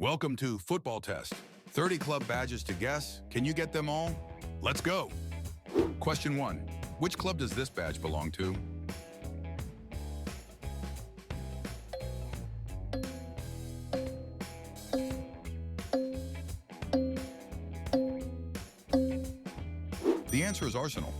Welcome to Football Test. 30 club badges to guess. Can you get them all? Let's go. Question 1. Which club does this badge belong to? The answer is Arsenal.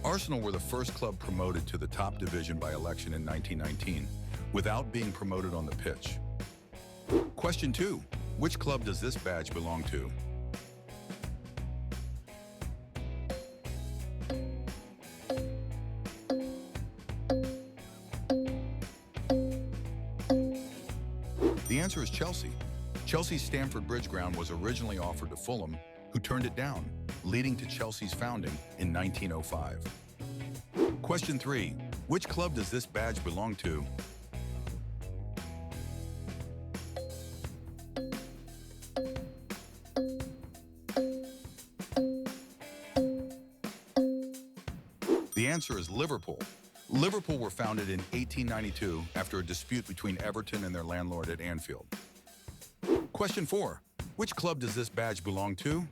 Arsenal were the first club promoted to the top division by election in 1919, without being promoted on the pitch. Question 2. Which club does this badge belong to? The answer is Chelsea. Chelsea's Stamford Bridge ground was originally offered to Fulham, who turned it down, leading to Chelsea's founding in 1905. Question 3. Which club does this badge belong to? The answer is Liverpool. Liverpool were founded in 1892 after a dispute between Everton and their landlord at Anfield. Question 4. Which club does this badge belong to?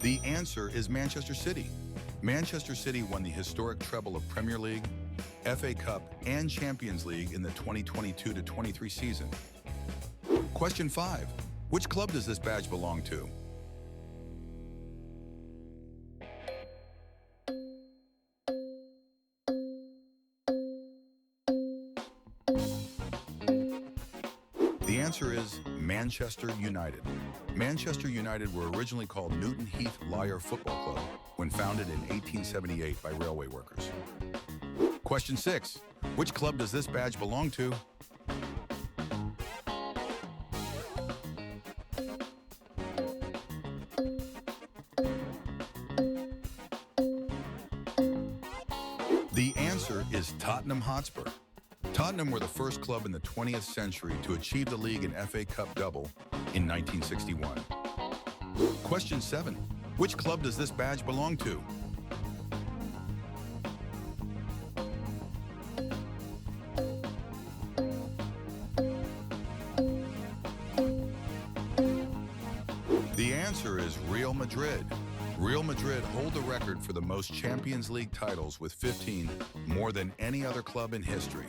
The answer is Manchester City. Manchester City won the historic treble of Premier League, FA Cup, and Champions League in the 2022-23 season. Question 5. Which club does this badge belong to? The answer is Manchester United. Manchester United were originally called Newton Heath Liar Football Club when founded in 1878 by railway workers. Question 6. Which club does this badge belong to? The answer is Tottenham Hotspur. Tottenham were the first club in the 20th century to achieve the league and FA Cup double in 1961. Question 7. Which club does this badge belong to? The answer is Real Madrid. Real Madrid hold the record for the most Champions League titles with 15, more than any other club in history.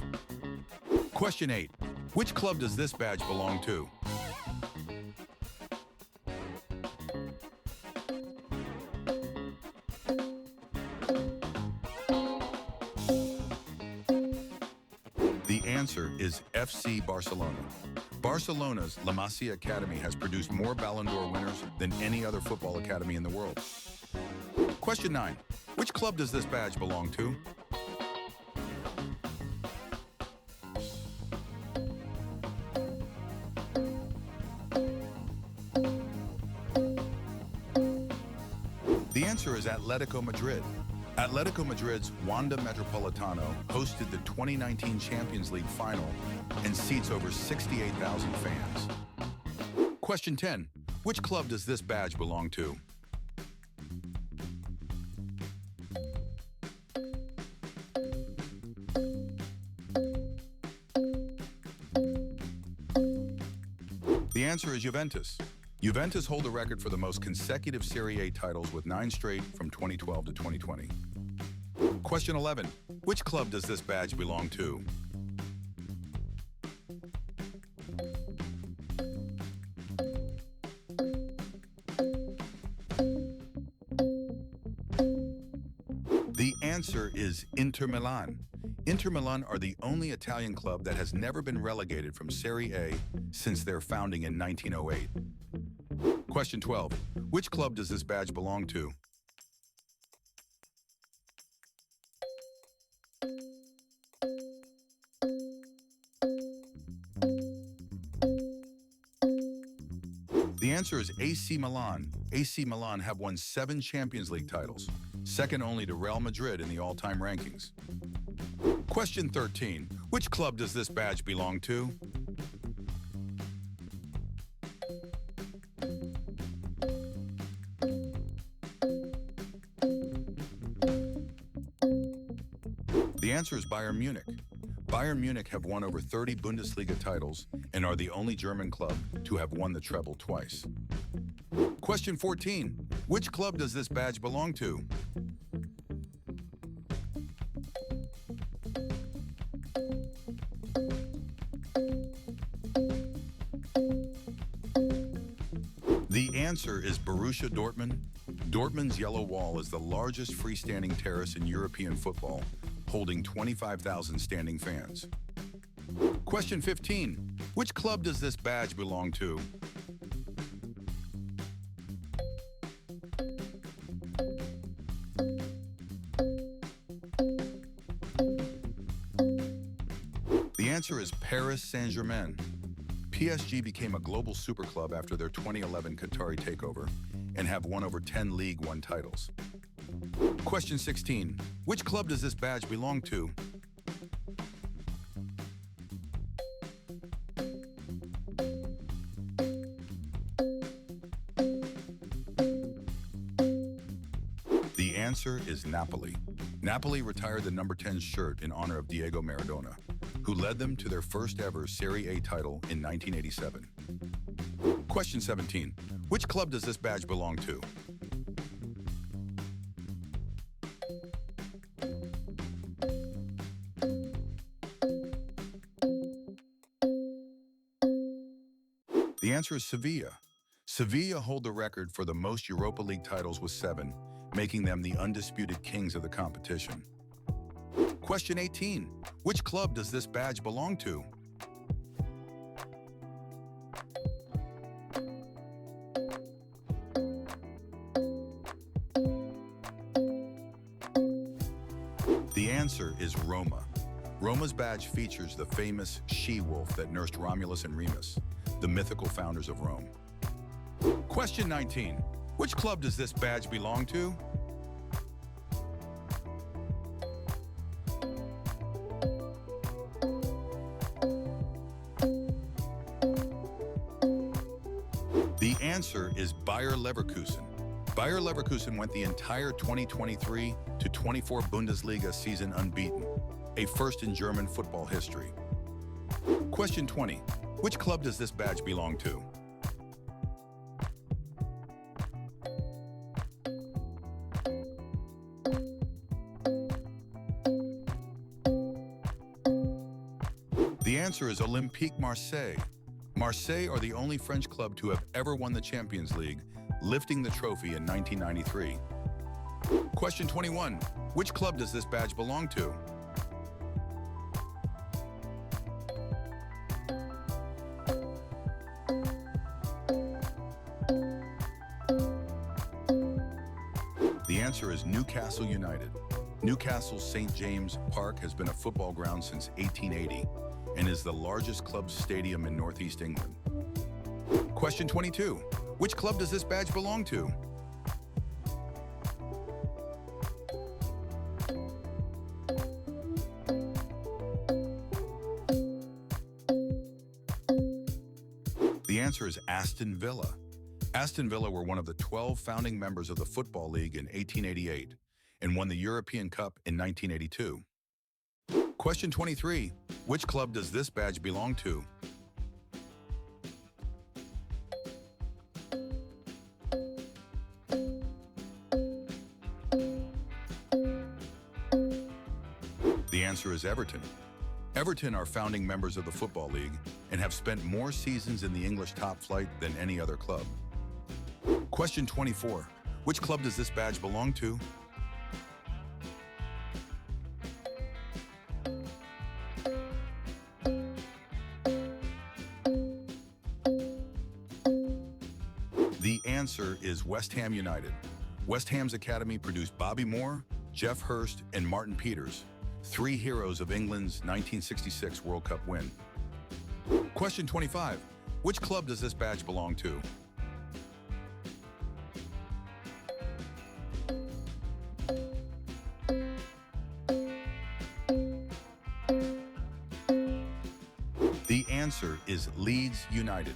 Question 8. Which club does this badge belong to? The answer is FC Barcelona. Barcelona's La Masia Academy has produced more Ballon d'Or winners than any other football academy in the world. Question 9. Which club does this badge belong to? The answer is Atletico Madrid. Atletico Madrid's Wanda Metropolitano hosted the 2019 Champions League final and seats over 68,000 fans. Question 10. Which club does this badge belong to? The answer is Juventus. Juventus hold the record for the most consecutive Serie A titles with 9 straight from 2012 to 2020. Question 11. Which club does this badge belong to? The answer is Inter Milan. Inter Milan are the only Italian club that has never been relegated from Serie A since their founding in 1908. Question 12. Which club does this badge belong to? The answer is AC Milan. AC Milan have won 7 Champions League titles, second only to Real Madrid in the all-time rankings. Question 13. Which club does this badge belong to? The answer is Bayern Munich. Bayern Munich have won over 30 Bundesliga titles and are the only German club to have won the treble twice. Question 14. Which club does this badge belong to? The answer is Borussia Dortmund. Dortmund's Yellow Wall is the largest freestanding terrace in European football, holding 25,000 standing fans. Question 15. Which club does this badge belong to? The answer is Paris Saint-Germain. PSG became a global super club after their 2011 Qatari takeover and have won over 10 League One titles. Question 16. Which club does this badge belong to? The answer is Napoli. Napoli retired the number 10 shirt in honor of Diego Maradona, who led them to their first ever Serie A title in 1987. Question 17. Which club does this badge belong to? The answer is Sevilla. Sevilla hold the record for the most Europa League titles with 7, making them the undisputed kings of the competition. Question 18. Which club does this badge belong to? The answer is Roma. Roma's badge features the famous she-wolf that nursed Romulus and Remus, the mythical founders of Rome. Question 19. Which club does this badge belong to? The answer is Bayer Leverkusen. Bayer Leverkusen went the entire 2023 to 24 Bundesliga season unbeaten, a first in German football history. Question 20. Which club does this badge belong to? The answer is Olympique Marseille. Marseille are the only French club to have ever won the Champions League, lifting the trophy in 1993. Question 21. Which club does this badge belong to? The answer is Newcastle United. Newcastle's St. James Park has been a football ground since 1880 and is the largest club stadium in Northeast England. Question 22. Which club does this badge belong to? The answer is Aston Villa. Aston Villa were one of the 12 founding members of the Football League in 1888 and won the European Cup in 1982. Question 23. Which club does this badge belong to? The answer is Everton. Everton are founding members of the Football League and have spent more seasons in the English top flight than any other club. Question 24. Which club does this badge belong to? The answer is West Ham United. West Ham's academy produced Bobby Moore, Jeff Hurst, and Martin Peters, 3 heroes of England's 1966 World Cup win. Question 25. Which club does this badge belong to? The answer is Leeds United.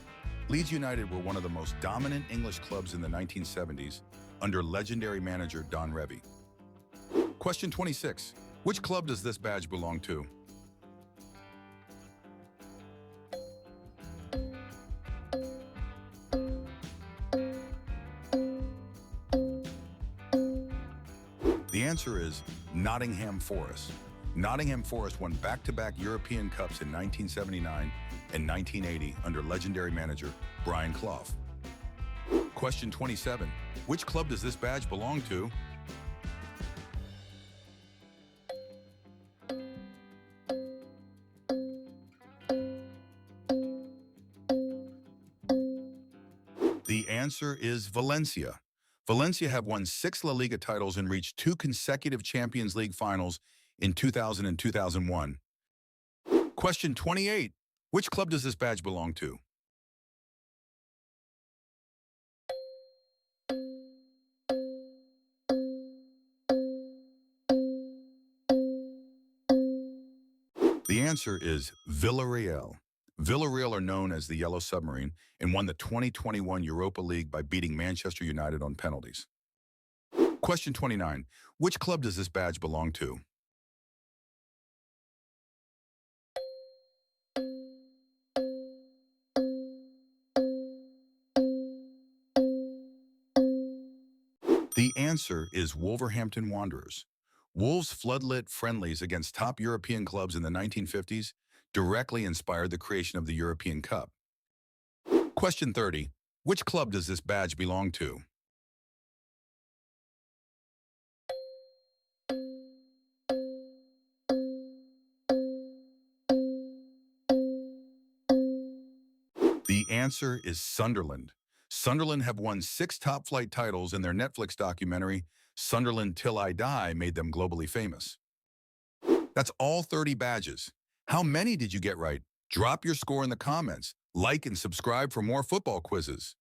Leeds United were one of the most dominant English clubs in the 1970s under legendary manager Don Revie. Question 26. Which club does this badge belong to? The answer is Nottingham Forest. Nottingham Forest won back-to-back European Cups in 1979 and 1980 under legendary manager Brian Clough. Question 27. Which club does this badge belong to? The answer is Valencia. Valencia have won 6 La Liga titles and reached 2 consecutive Champions League finals in 2000 and 2001. Question 28. Which club does this badge belong to? The answer is Villarreal. Villarreal are known as the Yellow Submarine and won the 2021 Europa League by beating Manchester United on penalties. Question 29. Which club does this badge belong to? The answer is Wolverhampton Wanderers. Wolves' floodlit friendlies against top European clubs in the 1950s directly inspired the creation of the European Cup. Question 30. Which club does this badge belong to? The answer is Sunderland. Sunderland have won 6 top-flight titles, and their Netflix documentary, Sunderland Till I Die, made them globally famous. That's all 30 badges. How many did you get right? Drop your score in the comments. Like and subscribe for more football quizzes.